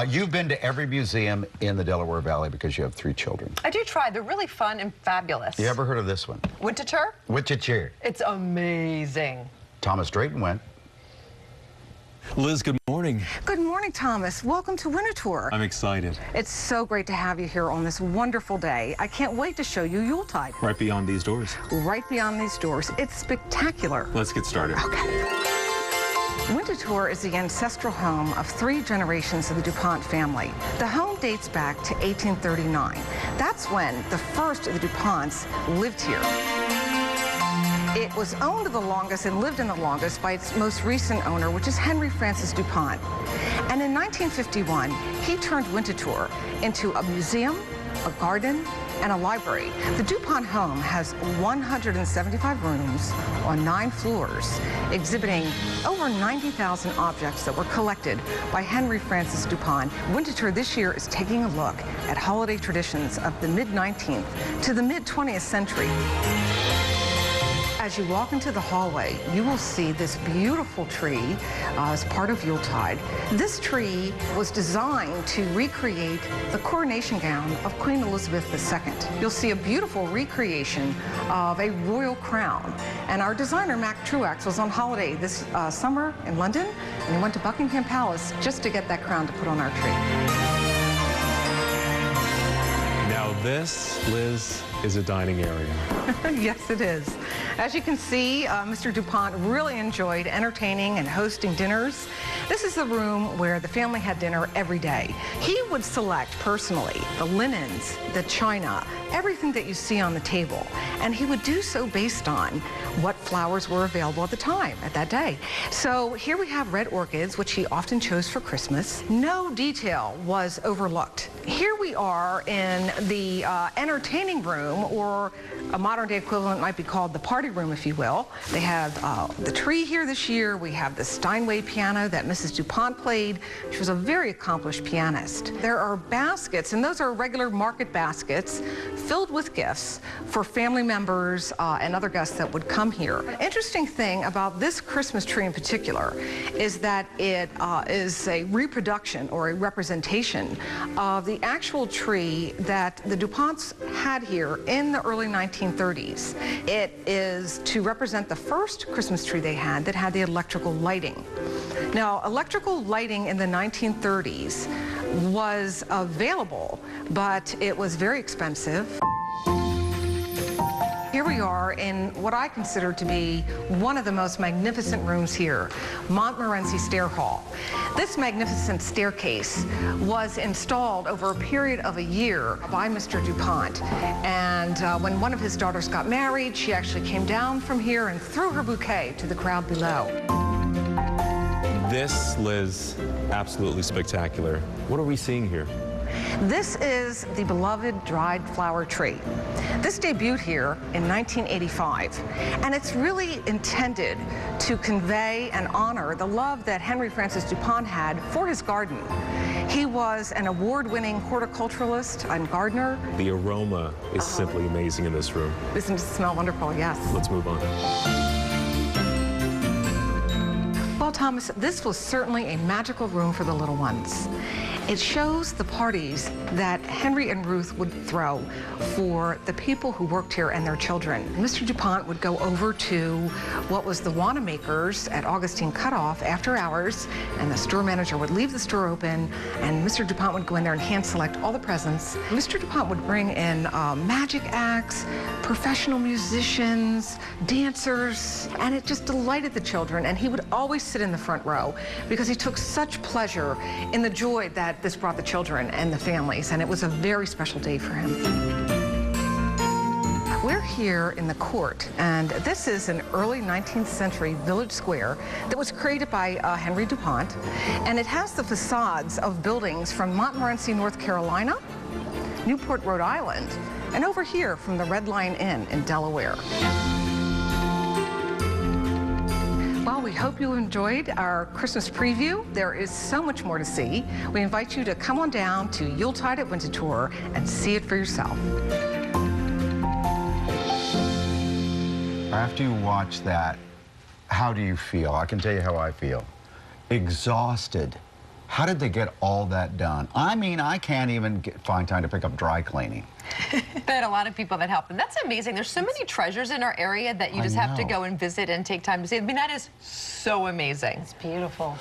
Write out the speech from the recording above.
You've been to every museum in the Delaware Valley because you have 3 children. I do try. They're really fun and fabulous. You ever heard of this one? Winterthur? Winterthur. It's amazing. Thomas Drayton went. Liz, good morning. Good morning, Thomas. Welcome to Winterthur. I'm excited. It's so great to have you here on this wonderful day. I can't wait to show you Yuletide. Right beyond these doors. Right beyond these doors. It's spectacular. Let's get started. Okay. Winterthur is the ancestral home of 3 generations of the DuPont family. The home dates back to 1839. That's when the first of the DuPonts lived here. It was owned the longest and lived in the longest by its most recent owner, which is Henry Francis du Pont. And in 1951, he turned Winterthur into a museum, a garden, and a library. The DuPont home has 175 rooms on 9 floors, exhibiting over 90,000 objects that were collected by Henry Francis du Pont. Winterthur this year is taking a look at holiday traditions of the mid-19th to the mid-20th century. As you walk into the hallway, you will see this beautiful tree as part of Yuletide. This tree was designed to recreate the coronation gown of Queen Elizabeth II. You'll see a beautiful recreation of a royal crown. And our designer, Mac Truax, was on holiday this summer in London, and he went to Buckingham Palace just to get that crown to put on our tree. Now this, Liz, is a dining area. Yes, it is. As you can see, Mr. du Pont really enjoyed entertaining and hosting dinners. This is the room where the family had dinner every day. He would select personally the linens, the china, everything that you see on the table. And he would do so based on what flowers were available at the time, at that day. So here we have red orchids, which he often chose for Christmas. No detail was overlooked. Here we are in the entertaining room, or a modern day equivalent might be called the party room, if you will. They have the tree here this year. We have the Steinway piano that Mrs. du Pont played. She was a very accomplished pianist. There are baskets, and those are regular market baskets filled with gifts for family members and other guests that would come here. An interesting thing about this Christmas tree in particular is that it is a reproduction or a representation of the actual tree that the DuPonts had here in the early 1930s. It is to represent the first Christmas tree they had that had the electrical lighting. Now, electrical lighting in the 1930s was available, but it was very expensive. Here we are in what I consider to be one of the most magnificent rooms here, Montmorency Stair Hall. This magnificent staircase was installed over a period of a year by Mr. du Pont. And when one of his daughters got married, she actually came down from here and threw her bouquet to the crowd below. This, Liz, absolutely spectacular. What are we seeing here? This is the beloved dried flower tree. This debuted here in 1985, and it's really intended to convey and honor the love that Henry Francis du Pont had for his garden. He was an award-winning horticulturalist and gardener. The aroma is simply amazing in this room. Doesn't it smell wonderful? Yes. Let's move on. Well, Thomas, this was certainly a magical room for the little ones. It shows the parties that Henry and Ruth would throw for the people who worked here and their children. Mr. du Pont would go over to what was the Wanamaker's at Augustine Cutoff after hours, and the store manager would leave the store open, and Mr. du Pont would go in there and hand select all the presents. Mr. du Pont would bring in magic acts, professional musicians, dancers, and it just delighted the children, and he would always sit in the front row because he took such pleasure in the joy that this brought the children and the families, and it was a very special day for him. We're here in the court, and this is an early 19th century village square that was created by Henry du Pont, and it has the facades of buildings from Montmorency, North Carolina, Newport, Rhode Island, and over here from the Red Lion Inn in Delaware. Well, we hope you enjoyed our Christmas preview. There is so much more to see. We invite you to come on down to Yuletide at Winterthur and see it for yourself. After you watch that, how do you feel? I can tell you how I feel. Exhausted How did they get all that done? I mean, I can't even find time to pick up dry cleaning. They had a lot of people that helped them. That's amazing. There's so many treasures in our area that you just have to go and visit and take time to see. I mean, that is so amazing. It's beautiful.